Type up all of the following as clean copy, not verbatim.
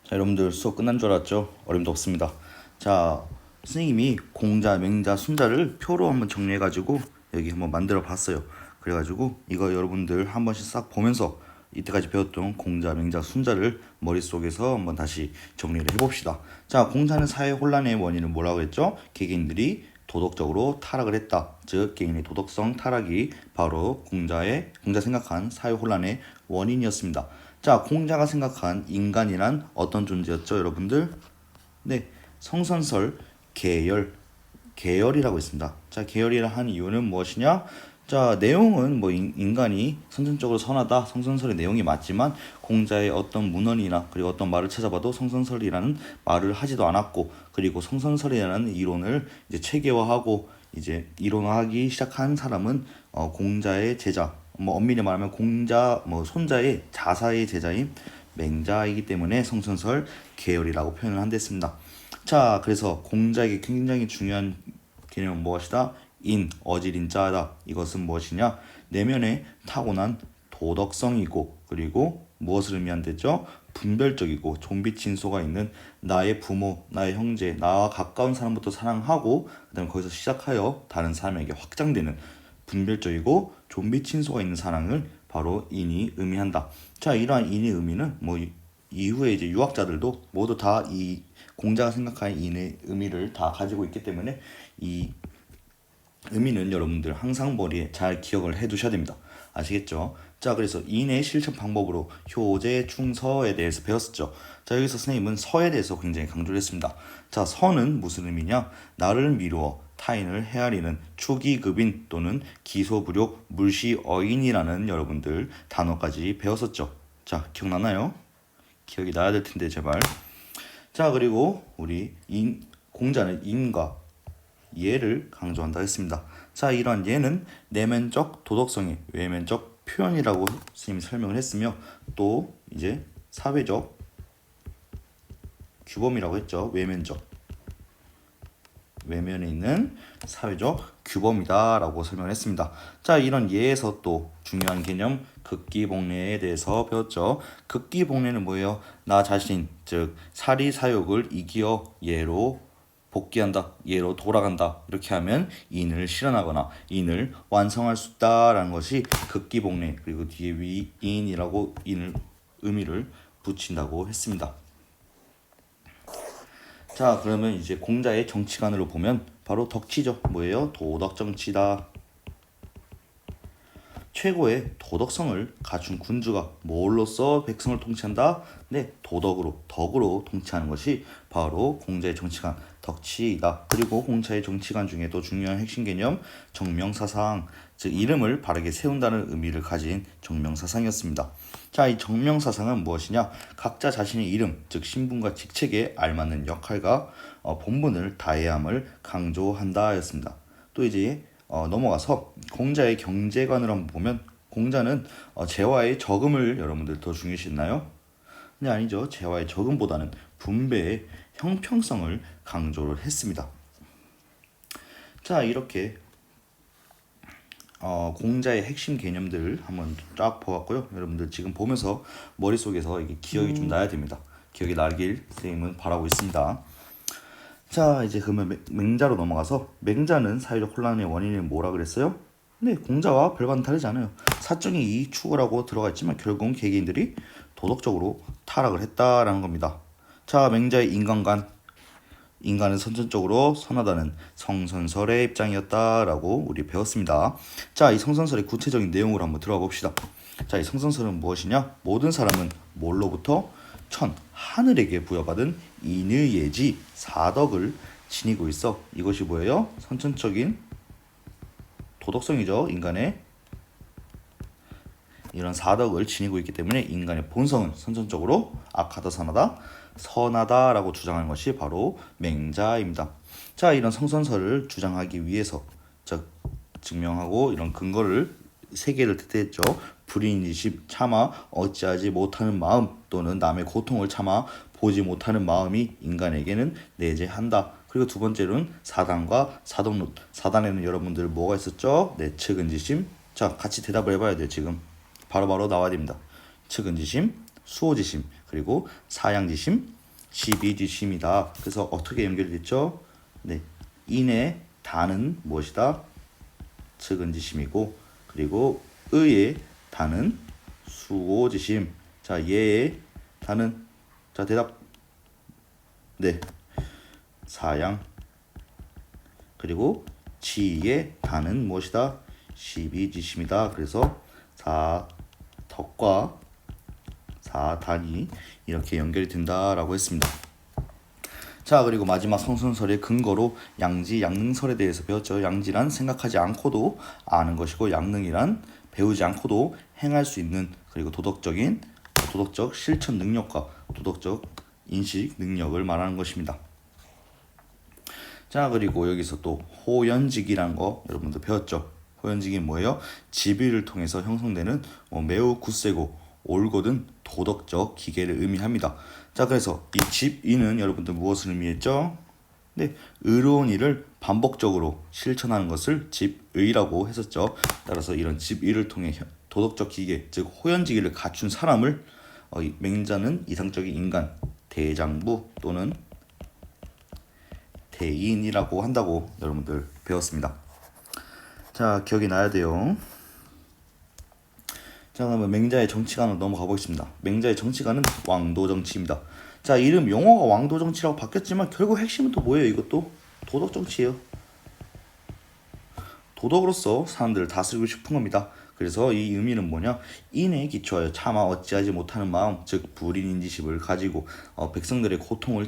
자, 여러분들 수업 끝난 줄 알았죠? 어림도 없습니다. 자, 선생님이 공자, 맹자, 순자를 표로 한번 정리해가지고 여기 한번 만들어 봤어요. 그래가지고 이거 여러분들 한 번씩 싹 보면서 이때까지 배웠던 공자, 맹자, 순자를 머릿속에서 한번 다시 정리를 해봅시다. 자, 공자는 사회 혼란의 원인을 뭐라고 했죠? 개개인들이 도덕적으로 타락을 했다. 즉 개인의 도덕성 타락이 바로 공자 생각한 사회 혼란의 원인이었습니다. 자, 공자가 생각한 인간이란 어떤 존재였죠, 여러분들? 네, 성선설, 계열이라고 있습니다. 자, 계열이라 한 이유는 무엇이냐? 자, 내용은 뭐 인간이 선천적으로 선하다, 성선설의 내용이 맞지만 공자의 어떤 문헌이나 그리고 어떤 말을 찾아봐도 성선설이라는 말을 하지도 않았고, 그리고 성선설이라는 이론을 이제 체계화하고 이제 이론화하기 시작한 사람은 공자의 제자, 뭐 엄밀히 말하면 공자 손자의 자사의 제자인 맹자이기 때문에 성선설 계열이라고 표현을 한댔습니다. 자, 그래서 공자에게 굉장히 중요한 개념은 무엇이다? 어질인 자다. 이것은 무엇이냐? 내면에 타고난 도덕성이고, 그리고 무엇을 의미한댔죠? 분별적이고 좀비친소가 있는 나의 부모, 나의 형제, 나와 가까운 사람부터 사랑하고 그다음에 거기서 시작하여 다른 사람에게 확장되는 분별적이고 좀비 친소가 있는 사랑을 바로 인이 의미한다. 자, 이러한 인의 의미는 뭐 이후에 이제 유학자들도 모두 다 이 공자가 생각하는 인의 의미를 다 가지고 있기 때문에 이 의미는 여러분들 항상 머리에 잘 기억을 해 두셔야 됩니다. 아시겠죠? 자, 그래서 인의 실천 방법으로 효제, 충서에 대해서 배웠었죠. 자, 여기서 선생님은 서에 대해서 굉장히 강조를 했습니다. 자, 서는 무슨 의미냐? 나를 미루어 타인을 헤아리는 추기급인 또는 기소부력, 물시어인이라는 여러분들 단어까지 배웠었죠. 자, 기억나나요? 기억이 나야 될 텐데 제발. 자, 그리고 우리 공자는 인과 예를 강조한다 했습니다. 자, 이런 예는 내면적 도덕성의 외면적 표현이라고 선생님이 설명을 했으며, 또 이제 사회적 규범이라고 했죠. 외면에 있는 사회적 규범이다라고 설명을 했습니다. 자, 이런 예에서 또 중요한 개념 극기복례에 대해서 배웠죠. 극기복례는 뭐예요? 나 자신, 즉 사리사욕을 이기어 예로 복귀한다, 예로 돌아간다. 이렇게 하면 인을 실현하거나 인을 완성할 수 있다라는 것이 극기복례, 그리고 뒤에 위인이라고 인을 의미를 붙인다고 했습니다. 자, 그러면 이제 공자의 정치관으로 보면 바로 덕치죠. 뭐예요? 도덕정치다. 최고의 도덕성을 갖춘 군주가 뭘로써 백성을 통치한다? 네, 덕으로 통치하는 것이 바로 공자의 정치관, 덕치이다. 그리고 공자의 정치관 중에도 중요한 핵심 개념, 정명사상, 즉 이름을 바르게 세운다는 의미를 가진 정명사상이었습니다. 자, 이 정명사상은 무엇이냐? 각자 자신의 이름, 즉 신분과 직책에 알맞는 역할과 본분을 다해야 함을 강조한다였습니다. 또 이제 넘어가서 공자의 경제관을 한번 보면, 공자는 재화의 저금을 여러분들 더 중요시했나요? 네, 아니죠. 재화의 저금보다는 분배의 형평성을 강조를 했습니다. 자, 이렇게 공자의 핵심 개념들을 한번 쫙 보았고요. 여러분들 지금 보면서 머릿속에서 이게 기억이 좀 나야 됩니다. 기억이 나길 선생님은 바라고 있습니다. 자, 이제 그러면 맹자로 넘어가서, 맹자는 사회적 혼란의 원인은 뭐라 그랬어요? 네, 공자와 별반 다르지 않아요. 사적인 이익 추구라고 들어가 있지만 결국은 개개인들이 도덕적으로 타락을 했다라는 겁니다. 자, 맹자의 인간은 선천적으로 선하다는 성선설의 입장이었다라고 우리 배웠습니다. 자, 이 성선설의 구체적인 내용으로 한번 들어가 봅시다. 자, 이 성선설은 무엇이냐? 모든 사람은 뭘로부터? 하늘에게 부여받은 인의 예지 사덕을 지니고 있어. 이것이 뭐예요? 선천적인 도덕성이죠. 인간의 이런 사덕을 지니고 있기 때문에 인간의 본성은 선천적으로 악하다, 선하다라고 주장하는 것이 바로 맹자입니다. 자, 이런 성선설을 주장하기 위해서, 즉 증명하고 이런 근거를 세 개를 뜻했죠. 불인이심, 참아 어찌하지 못하는 마음, 또는 남의 고통을 참아 보지 못하는 마음이 인간에게는 내재한다. 그리고 두 번째로는 사단과 사덕론. 사단에는 여러분들 뭐가 있었죠? 네, 측은지심. 자, 같이 대답을 해봐야 돼요. 지금 바로바로 나와야 됩니다. 측은지심, 수호지심, 그리고 사양지심, 지비지심이다. 그래서 어떻게 연결됐죠? 네, 인의 다는 무엇이다? 측은지심이고, 그리고 의의 다는 수오지심. 자, 예의 다는, 자, 대답. 네, 사양. 그리고 지의 다는 무엇이다? 시비지심이다. 그래서 사덕과 사단이 이렇게 연결이 된다라고 했습니다. 자, 그리고 마지막 성선설의 근거로 양지, 양능설에 대해서 배웠죠. 양지란 생각하지 않고도 아는 것이고, 양능이란 배우지 않고도 행할 수 있는, 그리고 도덕적 실천 능력과 도덕적 인식 능력을 말하는 것입니다. 자, 그리고 여기서 또 호연직이란 거 여러분들 배웠죠. 호연직이 뭐예요? 지비를 통해서 형성되는 매우 굳세고 올곧은 도덕적 기계를 의미합니다. 자, 그래서 이 집이는 여러분들 무엇을 의미했죠? 네, 의로운 일을 반복적으로 실천하는 것을 집의라고 했었죠. 따라서 이런 집의를 통해 도덕적 기계, 즉 호연지기를 갖춘 사람을 맹자는 이상적인 인간, 대장부 또는 대인이라고 한다고 여러분들 배웠습니다. 자, 기억이 나야 돼요. 자, 그러면 맹자의 정치관으로 넘어가 보겠습니다. 맹자의 정치관은 왕도정치입니다. 자, 이름 용어가 왕도정치라고 바뀌었지만 결국 핵심은 또 뭐예요? 이것도 도덕정치예요. 도덕으로서 사람들을 다스리고 싶은 겁니다. 그래서 이 의미는 뭐냐? 인에 기초하여 차마 어찌하지 못하는 마음, 즉 불인인지심을 가지고 백성들의 고통을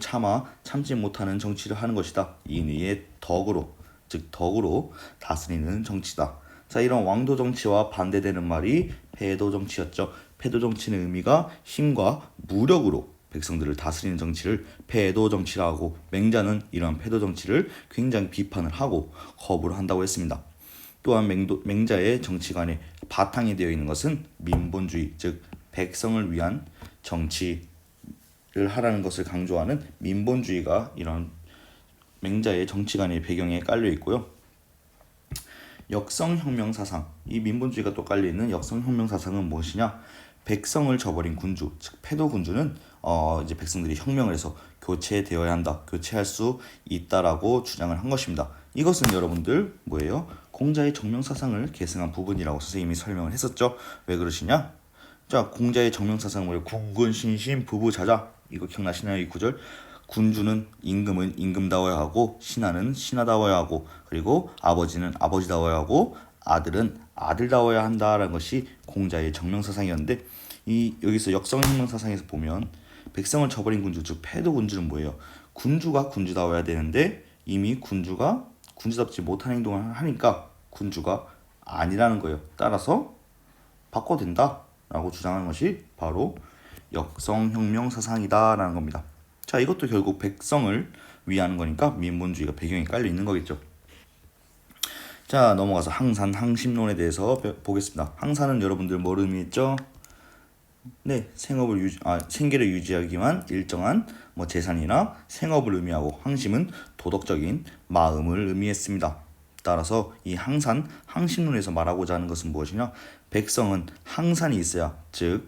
참지 못하는 정치를 하는 것이다. 인의 덕으로, 즉 덕으로 다스리는 정치다. 자, 이런 왕도 정치와 반대되는 말이 패도 정치였죠. 패도 정치는 의미가 힘과 무력으로 백성들을 다스리는 정치를 패도 정치라고, 맹자는 이러한 패도 정치를 굉장히 비판을 하고 거부를 한다고 했습니다. 또한 맹자의 정치관에 바탕이 되어 있는 것은 민본주의, 즉 백성을 위한 정치를 하라는 것을 강조하는 민본주의가 이런 맹자의 정치관의 배경에 깔려 있고요. 역성혁명 사상, 이 민본주의가 또 깔려 있는 역성혁명 사상은 무엇이냐? 백성을 저버린 군주, 즉 패도 군주는 이제 백성들이 혁명을 해서 교체되어야 한다, 교체할 수 있다라고 주장을 한 것입니다. 이것은 여러분들 뭐예요? 공자의 정명 사상을 계승한 부분이라고 선생님이 설명을 했었죠. 왜 그러시냐? 자, 공자의 정명 사상은 뭐예요? 군군 신신 부부자자, 이거 기억나시나요? 이 구절. 군주는 임금은 임금다워야 하고, 신하는 신하다워야 하고, 그리고 아버지는 아버지다워야 하고, 아들은 아들다워야 한다라는 것이 공자의 정명 사상이었는데, 이 여기서 역성혁명 사상에서 보면 백성을 저버린 군주, 즉 패도 군주는 뭐예요? 군주가 군주다워야 되는데 이미 군주가 군주답지 못한 행동을 하니까 군주가 아니라는 거예요. 따라서 바꿔도 된다라고 주장하는 것이 바로 역성혁명 사상이다라는 겁니다. 자, 이것도 결국 백성을 위하는 거니까 민본주의가 배경에 깔려 있는 거겠죠. 자, 넘어가서 항산, 항심론에 대해서 보겠습니다. 항산은 여러분들 뭘 의미했죠? 네, 생계를 유지하기 위한 일정한 재산이나 생업을 의미하고, 항심은 도덕적인 마음을 의미했습니다. 따라서 이 항산, 항심론에서 말하고자 하는 것은 무엇이냐? 백성은 항산이 있어야, 즉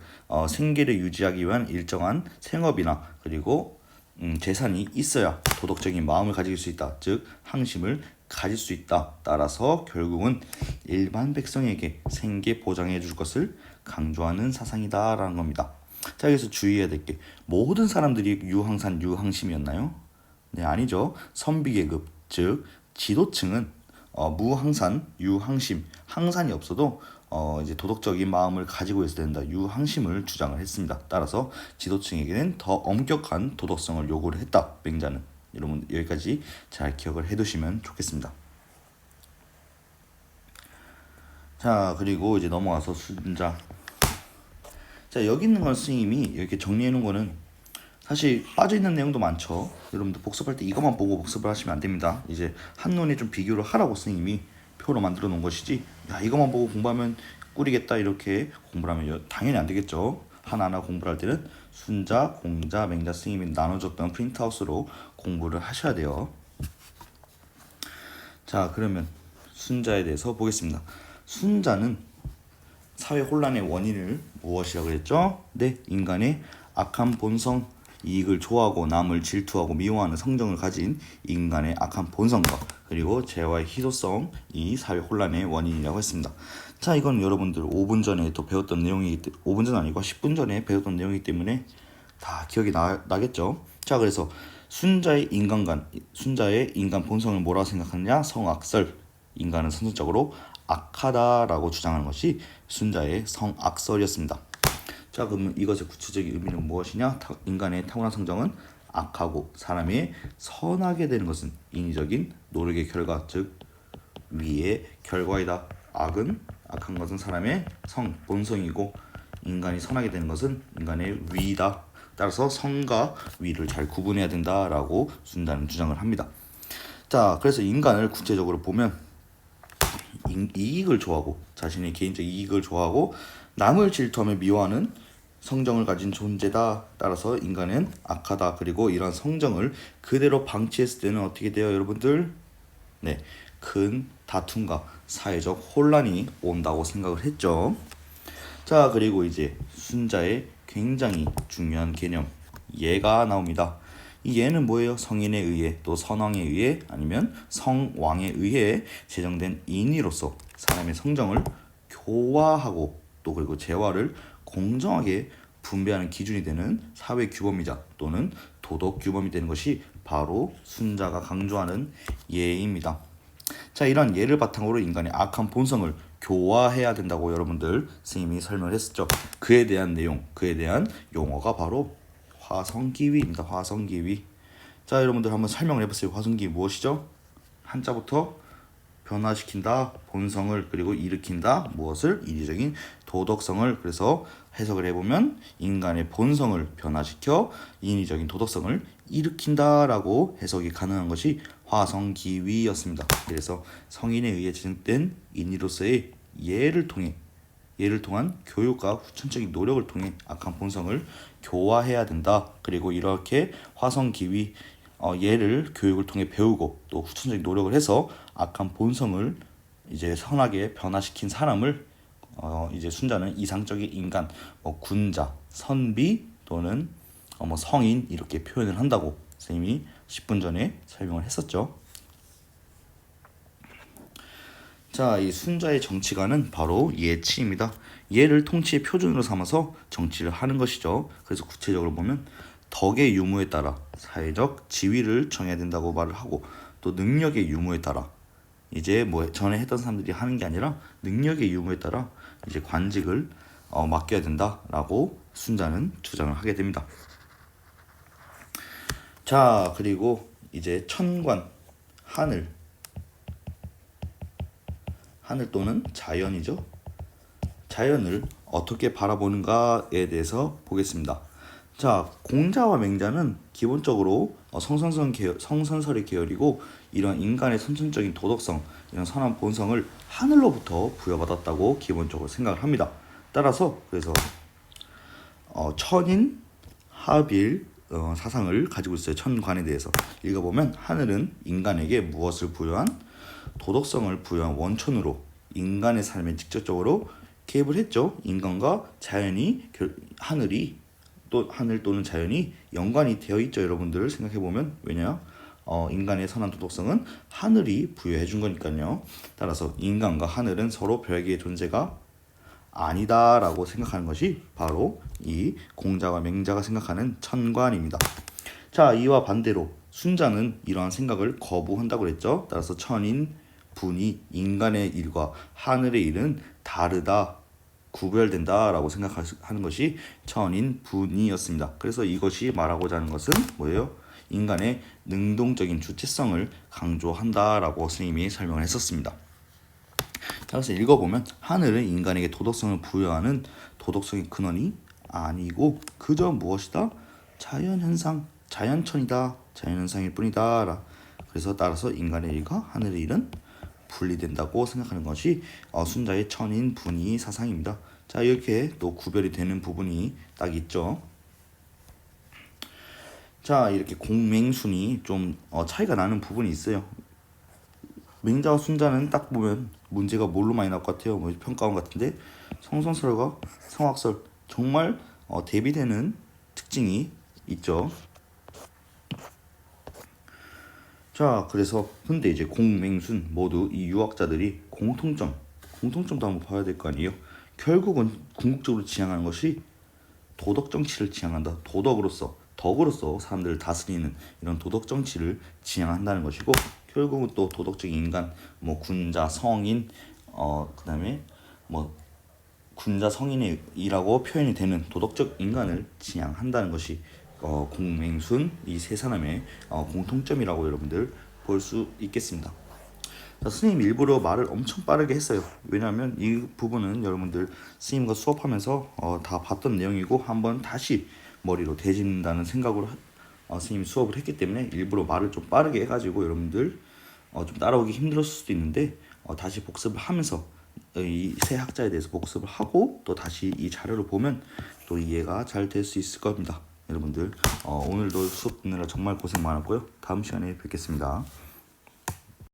생계를 유지하기 위한 일정한 생업이나 그리고 재산이 있어야 도덕적인 마음을 가질 수 있다, 즉 항심을 가질 수 있다. 따라서 결국은 일반 백성에게 생계 보장해 줄 것을 강조하는 사상이다라는 겁니다. 자, 여기서 주의해야 될 게, 모든 사람들이 유항산, 유항심이었나요? 네, 아니죠. 선비계급, 즉 지도층은 무항산, 유항심, 항산이 없어도 이제 도덕적인 마음을 가지고 있어야 된다, 유항심을 주장을 했습니다. 따라서 지도층에게는 더 엄격한 도덕성을 요구를 했다, 맹자는. 여러분 여기까지 잘 기억을 해두시면 좋겠습니다. 자, 그리고 이제 넘어와서 순자. 자, 여기 있는 건 스님이 이렇게 정리해 놓은 거는 사실 빠져있는 내용도 많죠. 여러분들 복습할 때 이것만 보고 복습을 하시면 안 됩니다. 이제 한눈에 좀 비교를 하라고 스님이 표로 만들어 놓은 것이지, 야 이것만 보고 공부하면 꿀이겠다 이렇게 공부를 하면 당연히 안 되겠죠. 하나하나 공부를 할 때는 순자, 공자, 맹자 스님이 나눠줬던 프린트아웃으로 공부를 하셔야 돼요. 자, 그러면 순자에 대해서 보겠습니다. 순자는 사회 혼란의 원인을 무엇이라고 그랬죠? 네, 인간의 악한 본성, 이익을 좋아하고 남을 질투하고 미워하는 성정을 가진 인간의 악한 본성과 그리고 재화의 희소성이 사회 혼란의 원인이라고 했습니다. 자, 이건 여러분들 5분 전에 또 배웠던 내용이기 때문에 5분 전 아니고 10분 전에 배웠던 내용이기 때문에 다 기억이 나겠죠. 자, 그래서 순자의 인간 본성을 뭐라고 생각하느냐? 성악설. 인간은 선천적으로 악하다라고 주장하는 것이 순자의 성악설이었습니다. 자, 그러면 이것의 구체적인 의미는 무엇이냐? 인간의 타고난 성정은 악하고 사람이 선하게 되는 것은 인위적인 노력의 결과, 즉 위의 결과이다. 악한 것은 사람의 본성이고 인간이 선하게 되는 것은 인간의 위이다. 따라서 성과 위를 잘 구분해야 된다라고 순자는 주장을 합니다. 자, 그래서 인간을 구체적으로 보면 이익을 좋아하고 자신의 개인적 이익을 좋아하고 남을 질투하며 미워하는 성정을 가진 존재다. 따라서 인간은 악하다. 그리고 이런 성정을 그대로 방치했을 때는 어떻게 돼요, 여러분들? 네, 큰 다툼과 사회적 혼란이 온다고 생각을 했죠. 자, 그리고 이제 순자의 굉장히 중요한 개념 예가 나옵니다. 이 예는 뭐예요? 성인에 의해 또 선왕에 의해 아니면 성왕에 의해 제정된 인의로서 사람의 성정을 교화하고 또 그리고 재화를 공정하게 분배하는 기준이 되는 사회 규범이자 또는 도덕 규범이 되는 것이 바로 순자가 강조하는 예입니다. 자, 이런 예를 바탕으로 인간의 악한 본성을 교화해야 된다고 여러분들 선생님이 설명을 했었죠. 그에 대한 내용, 그에 대한 용어가 바로 화성기위입니다. 화성기위. 자, 여러분들 한번 설명을 해보세요. 화성기위 무엇이죠? 한자부터 변화시킨다, 본성을, 그리고 일으킨다, 무엇을? 인위적인 도덕성을. 그래서 해석을 해보면 인간의 본성을 변화시켜 인위적인 도덕성을 일으킨다라고 해석이 가능한 것이 화성기위였습니다. 그래서 성인에 의해 제정된 인의로서의 예를 통한 교육과 후천적인 노력을 통해 악한 본성을 교화해야 된다. 그리고 이렇게 화성기위 예를 교육을 통해 배우고 또 후천적인 노력을 해서 악한 본성을 이제 선하게 변화시킨 사람을 이제 순자는 이상적인 인간, 군자, 선비 또는 성인 이렇게 표현을 한다고 선생님이 10분 전에 설명을 했었죠. 자, 이 순자의 정치가는 바로 예치입니다. 예를 통치의 표준으로 삼아서 정치를 하는 것이죠. 그래서 구체적으로 보면 덕의 유무에 따라 사회적 지위를 정해야 된다고 말을 하고 또 능력의 유무에 따라 이제 전에 했던 사람들이 하는 게 아니라 능력의 유무에 따라 이제 관직을 맡겨야 된다라고 순자는 주장을 하게 됩니다. 자, 그리고 이제 천관, 하늘 또는 자연이죠. 자연을 어떻게 바라보는가에 대해서 보겠습니다. 자, 공자와 맹자는 기본적으로 성선설의 계열이고 이런 인간의 선천적인 도덕성, 이런 선한 본성을 하늘로부터 부여받았다고 기본적으로 생각을 합니다. 따라서 그래서 천인 하빌 사상을 가지고 있어요. 천관에 대해서 읽어보면 하늘은 인간에게 무엇을 부여한 도덕성을 부여한 원천으로 인간의 삶에 직접적으로 개입을 했죠. 인간과 자연이 하늘 또는 자연이 연관이 되어 있죠. 여러분들 생각해보면 왜냐? 인간의 선한 도덕성은 하늘이 부여해 준 거니까요. 따라서 인간과 하늘은 서로 별개의 존재가 아니다라고 생각하는 것이 바로 이 공자와 맹자가 생각하는 천관입니다. 자, 이와 반대로 순자는 이러한 생각을 거부한다고 그랬죠. 따라서 천인 분이 인간의 일과 하늘의 일은 다르다, 구별된다라고 생각하는 것이 천인 분이었습니다. 그래서 이것이 말하고자 하는 것은 뭐예요? 인간의 능동적인 주체성을 강조한다라고 선생님이 설명을 했었습니다. 자, 그래서 읽어보면 하늘은 인간에게 도덕성을 부여하는 도덕성의 근원이 아니고 그저 무엇이다? 자연현상, 자연천이다, 자연현상일 뿐이다. 그래서 따라서 인간의 일과 하늘의 일은 분리된다고 생각하는 것이 순자의 천인 분이 사상입니다. 자, 이렇게 또 구별이 되는 부분이 딱 있죠. 자, 이렇게 공맹순이 좀 차이가 나는 부분이 있어요. 맹자와 순자는 딱 보면 문제가 뭘로 많이 나올 것 같아요. 평가원 같은데 성선설과 성악설 정말 대비되는 특징이 있죠. 자, 그래서 근데 이제 공맹순 모두 이 유학자들이 공통점도 한번 봐야 될 거 아니에요. 결국은 궁극적으로 지향하는 것이 도덕 정치를 지향한다. 덕으로서 사람들을 다스리는 이런 도덕 정치를 지향한다는 것이고, 결국은 또 도덕적인 인간, 뭐 군자, 성인, 그다음에 뭐 군자 성인이라고 표현이 되는 도덕적 인간을 지향한다는 것이 공맹순 이 세 사람의 공통점이라고 여러분들 볼 수 있겠습니다. 자, 스님 일부러 말을 엄청 빠르게 했어요. 왜냐하면 이 부분은 여러분들 스님과 수업하면서 다 봤던 내용이고 한번 다시 머리로 되짚는다는 생각으로 스님이 수업을 했기 때문에 일부러 말을 좀 빠르게 해가지고 여러분들 좀 따라오기 힘들었을 수도 있는데 다시 복습을 하면서 이 세 학자에 대해서 복습을 하고 또 다시 이 자료를 보면 또 이해가 잘 될 수 있을 겁니다. 여러분들 오늘도 수업 듣느라 정말 고생 많았고요. 다음 시간에 뵙겠습니다.